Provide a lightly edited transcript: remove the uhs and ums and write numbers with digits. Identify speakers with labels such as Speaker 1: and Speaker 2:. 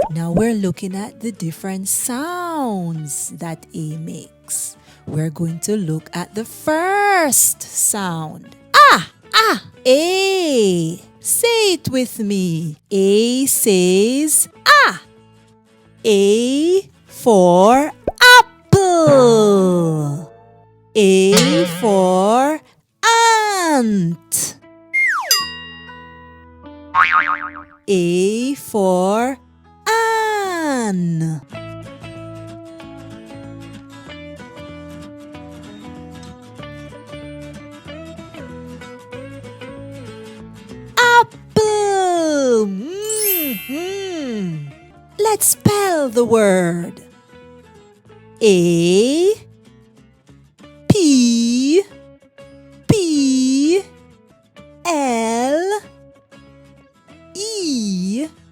Speaker 1: Now we're looking at the different sounds that A makes. We're going to look at the first sound. A. Say it with me. A says ah. A for apple. A for ant. A for an. Apple. Let's spell the word. A